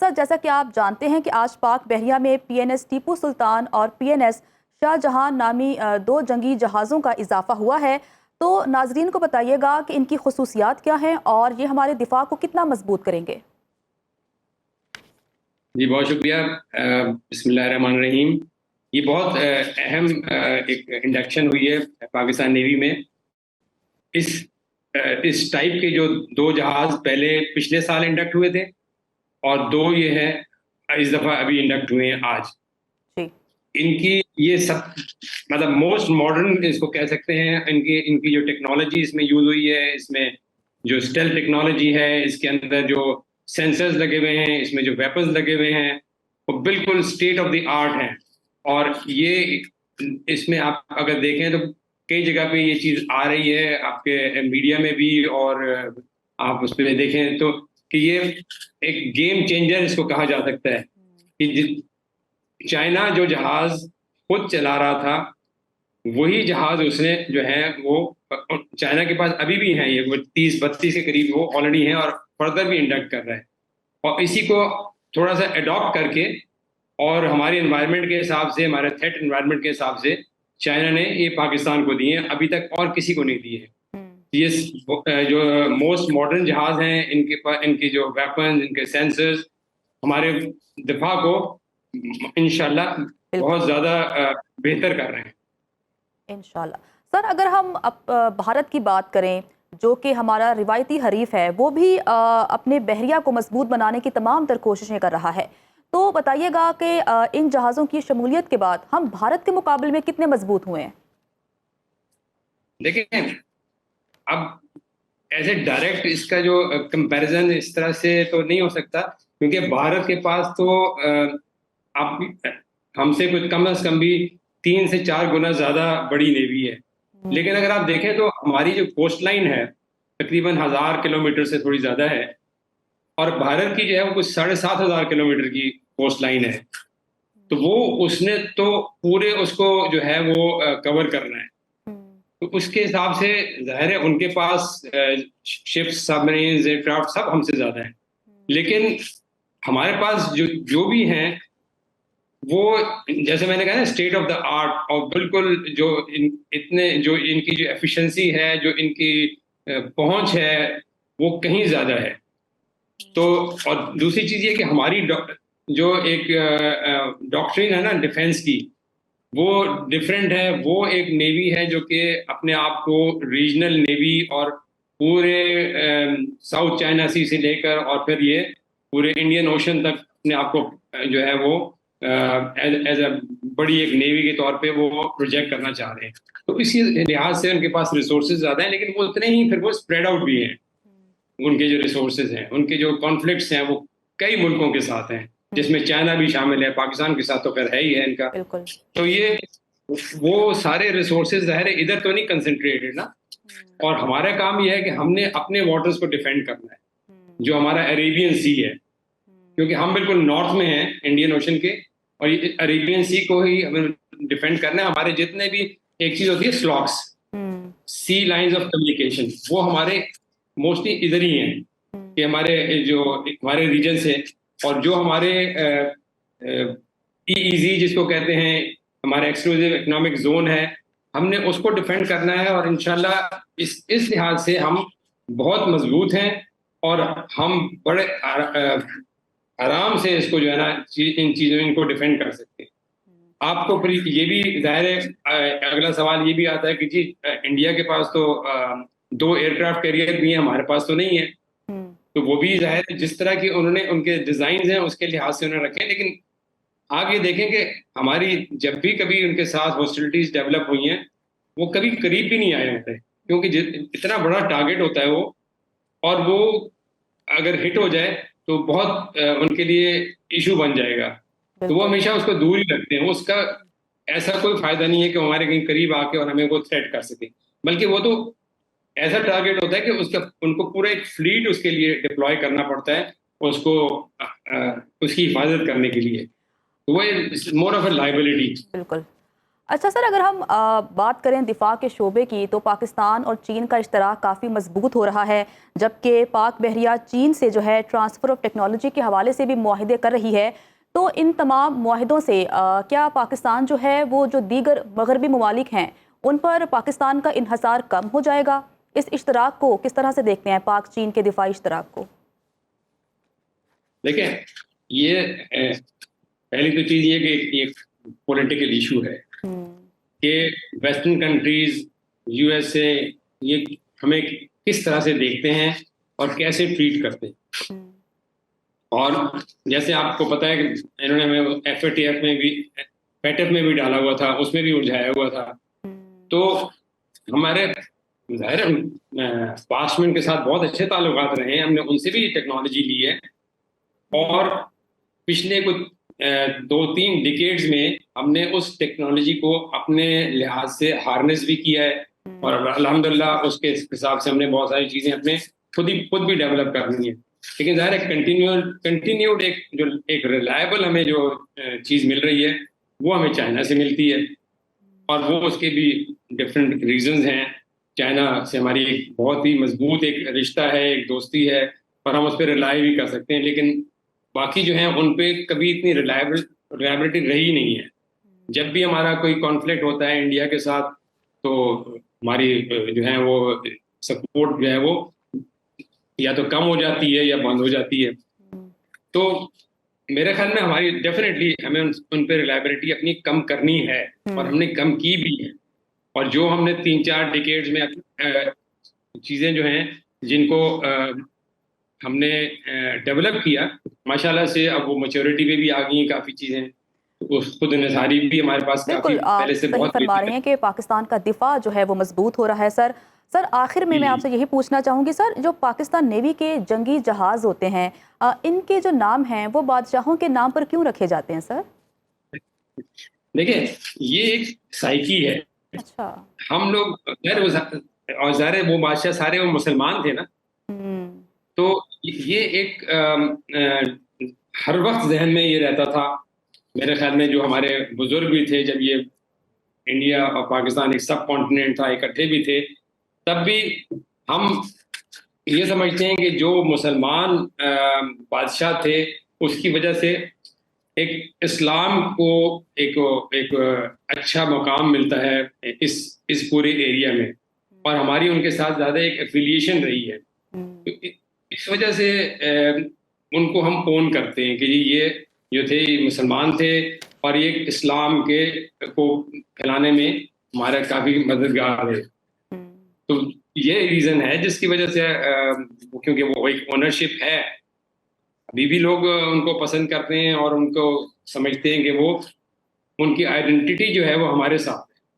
ساتھ جیسا کہ آپ جانتے ہیں کہ آج پاک بحریہ میں PNS ٹیپو سلطان اور PNS شاہ جہان نامی 2 جنگی جہازوں کا اضافہ ہوا ہے، تو ناظرین کو بتائیے گا کہ ان کی خصوصیات کیا ہیں اور یہ ہمارے دفاع کو کتنا مضبوط کریں گے؟ جی بہت شکریہ. بسم اللہ الرحمن الرحیم. یہ بہت اہم ایک انڈکشن ہوئی ہے پاکستان نیوی میں. اس ٹائپ کے جو 2 جہاز پہلے پچھلے سال انڈکٹ ہوئے تھے اور 2 یہ ہے اس دفعہ ابھی انڈکٹ ہوئے ہیں آج. ان کی یہ سب مطلب موسٹ ماڈرن اس کو کہہ سکتے ہیں. ان کی جو ٹیکنالوجی اس میں یوز ہوئی ہے، اس میں جو اسٹیل ٹیکنالوجی ہے، اس کے اندر جو سینسرز لگے ہوئے ہیں، اس میں جو ویپنز لگے ہوئے ہیں، وہ بالکل اسٹیٹ آف دی آرٹ ہیں. اور یہ اس میں آپ اگر دیکھیں تو کئی جگہ پہ یہ چیز آ رہی ہے آپ کے میڈیا میں بھی، اور آپ اس پہ دیکھیں تو کہ یہ ایک گیم چینجر اس کو کہا جا سکتا ہے. کہ چائنا جو جہاز خود چلا رہا تھا، وہی جہاز اس نے جو ہے وہ چائنا کے پاس ابھی بھی ہیں، یہ 30-32 کے قریب وہ آلریڈی ہیں اور فردر بھی انڈکٹ کر رہا ہے. اور اسی کو تھوڑا سا اڈاپٹ کر کے اور ہمارے انوائرمنٹ کے حساب سے، ہمارے تھریٹ انوائرمنٹ کے حساب سے چائنا نے یہ پاکستان کو دیے ہیں، ابھی تک اور کسی کو نہیں دیے ہیں. یہ جو موسٹ ماڈرن جہاز ہیں، ان کی جو ویپنز، ان کے سینسرز ہمارے دفاع کو انشاءاللہ بہت زیادہ بہتر کر رہے ہیں انشاءاللہ. سر اگر ہم بھارت کی بات کریں جو کہ ہمارا روایتی حریف ہے، وہ بھی اپنے بحریہ کو مضبوط بنانے کی تمام تر کوششیں کر رہا ہے، تو بتائیے گا کہ ان جہازوں کی شمولیت کے بعد ہم بھارت کے مقابلے میں کتنے مضبوط ہوئے ہیں؟ دیکھیں اب ایسے ڈائریکٹ اس کا جو کمپیریزن اس طرح سے تو نہیں ہو سکتا، کیونکہ بھارت کے پاس تو اب ہم سے کچھ کم از کم بھی 3 سے 4 گنا زیادہ بڑی نیوی ہے. لیکن اگر آپ دیکھیں تو ہماری جو کوسٹ لائن ہے تقریباً 1000 کلومیٹر سے تھوڑی زیادہ ہے، اور بھارت کی جو ہے وہ کچھ 7500 کلومیٹر کی کوسٹ لائن ہے. تو وہ اس نے تو پورے اس کو جو ہے وہ کور کرنا ہے. تو اس کے حساب سے ظاہر ہے ان کے پاس شپس، سب مرینز، ایئر کرافٹ سب ہم سے زیادہ ہیں. لیکن ہمارے پاس جو بھی ہیں وہ جیسے میں نے کہا نا اسٹیٹ آف دا آرٹ، اور بالکل جو ان کی جو ایفیشنسی ہے، جو ان کی پہنچ ہے، وہ کہیں زیادہ ہے. تو اور دوسری چیز یہ کہ ہماری جو ایک ڈاکٹرین ہے نا ڈیفینس کی، وہ ڈیفرنٹ ہے. وہ ایک نیوی ہے جو کہ اپنے آپ کو ریجنل نیوی اور پورے ساؤتھ چائنا سی سے لے کر اور پھر یہ پورے انڈین اوشن تک اپنے آپ کو جو ہے وہ ایز اے بڑی ایک نیوی کے طور پہ وہ پروجیکٹ کرنا چاہ رہے ہیں. تو اسی لحاظ سے ان کے پاس ریسورسز زیادہ ہیں، لیکن وہ اتنے ہی پھر وہ اسپریڈ آؤٹ بھی ہیں. ان کے جو ریسورسز ہیں، ان کے جو کانفلکٹس ہیں، وہ کئی ملکوں کے ساتھ ہیں، جس میں چائنا بھی شامل ہے، پاکستان کے ساتھ تو خیر ہے ہی ہے ان کا. تو یہ وہ سارے ریسورسز ظاہر ہے ادھر تو نہیں کنسنٹریٹڈ نا. اور ہمارا کام یہ ہے کہ ہم نے اپنے واٹرز کو ڈیفینڈ کرنا ہے، جو ہمارا عربین سی ہے، کیونکہ ہم بالکل نارتھ میں ہیں انڈین اوشن کے، اور یہ عربین سی کو ہی ہمیں ڈیفینڈ کرنا ہے. ہمارے جتنے بھی ایک چیز ہوتی ہے سلاکس، سی لائنز آف کمیونیکیشن، وہ ہمارے موسٹلی ادھر ہی ہیں کہ ہمارے ریجن سے. اور جو ہمارے EEZ جس کو کہتے ہیں، ہمارے ایکسکلوزیو اکنامک زون ہے، ہم نے اس کو ڈیفینڈ کرنا ہے. اور انشاءاللہ اس لحاظ سے ہم بہت مضبوط ہیں، اور ہم بڑے آرام سے اس کو جو ہے نا ان کو ڈیفینڈ کر سکتے ہیں. آپ کو پھر یہ بھی ظاہر ہے اگلا سوال یہ بھی آتا ہے کہ جی انڈیا کے پاس تو 2 ایئر کرافٹ کیریئر بھی ہیں، ہمارے پاس تو نہیں ہے. تو وہ بھی ظاہر ہے جس طرح کی انہوں نے ان کے ڈیزائنز ہیں اس کے لحاظ سے انہوں نے رکھے. لیکن آپ یہ دیکھیں کہ ہماری جب بھی کبھی ان کے ساتھ ہاسٹیلٹیز ڈیولپ ہوئی ہیں، وہ کبھی قریب بھی نہیں آئے ہوتے، کیونکہ اتنا بڑا ٹارگیٹ ہوتا ہے وہ، اور وہ اگر ہٹ ہو جائے تو بہت ان کے لیے ایشو بن جائے گا. تو وہ ہمیشہ اس کو دور ہی رکھتے ہیں. اس کا ایسا کوئی فائدہ نہیں ہے کہ ہمارے کہیں قریب آ کے اور ہمیں وہ تھریٹ کر سکیں، بلکہ وہ تو ایسا ٹارگیٹ ہوتا ہے کہ ان کو پورا ایک فلیٹ اس کے لیے ڈپلوائے کرنا پڑتا ہے اس کو اس کی حفاظت کرنے کے لیے. وہ مور آف اے لائبلٹی. بالکل. اچھا سر، اگر ہم بات کریں دفاع کے شعبے کی تو پاکستان اور چین کا اشتراک کافی مضبوط ہو رہا ہے، جبکہ پاک بحریہ چین سے جو ہے ٹرانسفر آف ٹیکنالوجی کے حوالے سے بھی معاہدے کر رہی ہے. تو ان تمام معاہدوں سے کیا پاکستان جو ہے وہ جو دیگر مغربی ممالک ہیں ان پر پاکستان کا انحصار کم ہو جائے گا؟ اس اشتراک کو کس طرح سے دیکھتے ہیں، پاک چین کے دفاعی اشتراک کو؟ دیکھیں، یہ پہلی تو چیز یہ کہ ایک پولیٹیکل ایشو ہے کہ western countries, U S A, یہ ہمیں کس طرح سے دیکھتے ہیں اور کیسے ٹریٹ کرتے ہیں. اور جیسے آپ کو پتا ہے کہ انہوں نے ہمیں ایف اے ٹی ایف میں بھی، پیٹف میں بھی ڈالا ہوا تھا، اس میں بھی الجھایا ہوا تھا. تو ہمارے ظاہر پاسٹ میں ان کے ساتھ بہت اچھے تعلقات رہے ہیں، ہم نے ان سے بھی ٹیکنالوجی لی ہے، اور پچھلے کچھ 2-3 ڈیکیڈز میں ہم نے اس ٹیکنالوجی کو اپنے لحاظ سے ہارنس بھی کیا ہے، اور الحمدللہ اس کے حساب سے ہم نے بہت ساری چیزیں اپنے خود بھی ڈیولپ کرنی ہے. لیکن ظاہر ہے کنٹینیوڈ ایک ریلائبل ہمیں جو چیز مل رہی ہے وہ ہمیں چائنا سے ملتی ہے، اور وہ اس کے بھی ڈفرینٹ ریزنز ہیں. چائنا سے ہماری ایک بہت ہی مضبوط ایک رشتہ ہے، ایک دوستی ہے، اور ہم اس پہ ریلائی بھی کر سکتے ہیں. لیکن باقی جو ہیں ان پہ کبھی اتنی ریلائبلٹی رہی نہیں ہے. جب بھی ہمارا کوئی کانفلکٹ ہوتا ہے انڈیا کے ساتھ تو ہماری جو ہے وہ سپورٹ جو ہے وہ یا تو کم ہو جاتی ہے یا بند ہو جاتی ہے. تو میرے خیال میں ہماری ڈیفینیٹلی ہمیں ان پہ ریلائبلٹی اپنی کم کرنی ہے، اور ہم نے کم کی بھی ہے. اور جو ہم نے 3-4 ڈیکیڈز میں چیزیں جو ہیں جن کو ہم نے ڈیولپ کیا، ماشاءاللہ سے اب وہ میچورٹی پہ بھی آ گئی ہیں کافی چیزیں. خود انحصاری بھی ہمارے پاس کافی بالکل آپ پہلے سے صحیح بہت فرما رہے ہیں کہ پاکستان کا دفاع جو ہے وہ مضبوط ہو رہا ہے. سر آخر میں آپ سے یہی پوچھنا چاہوں گی سر، جو پاکستان نیوی کے جنگی جہاز ہوتے ہیں ان کے جو نام ہیں وہ بادشاہوں کے نام پر کیوں رکھے جاتے ہیں سر؟ دیکھیں، یہ ایک سائیکی ہے. اچھا. ہم لوگ اور ظاہر وہ بادشاہ سارے وہ مسلمان تھے نا، تو یہ ایک ہر وقت ذہن میں یہ رہتا تھا. میرے خیال میں جو ہمارے بزرگ بھی تھے، جب یہ انڈیا اور پاکستان ایک سب کانٹیننٹ تھا، اکٹھے بھی تھے، تب بھی ہم یہ سمجھتے ہیں کہ جو مسلمان بادشاہ تھے اس کی وجہ سے ایک اسلام کو ایک اچھا مقام ملتا ہے اس پورے ایریا میں، اور ہماری ان کے ساتھ زیادہ ایک ایفیلیشن رہی ہے. اس وجہ سے ان کو ہم اون کرتے ہیں کہ یہ جو تھے یہ مسلمان تھے، اور یہ اسلام کو پھیلانے میں ہمارا کافی مددگار ہے. تو یہ ریزن ہے جس کی وجہ سے کیونکہ وہ ایک اونرشپ ہے، ابھی بھی لوگ ان کو پسند کرتے ہیں اور ان کو سمجھتے ہیں کہ وہ ان کی آئیڈینٹی جو ہے وہ ہمارے ساتھ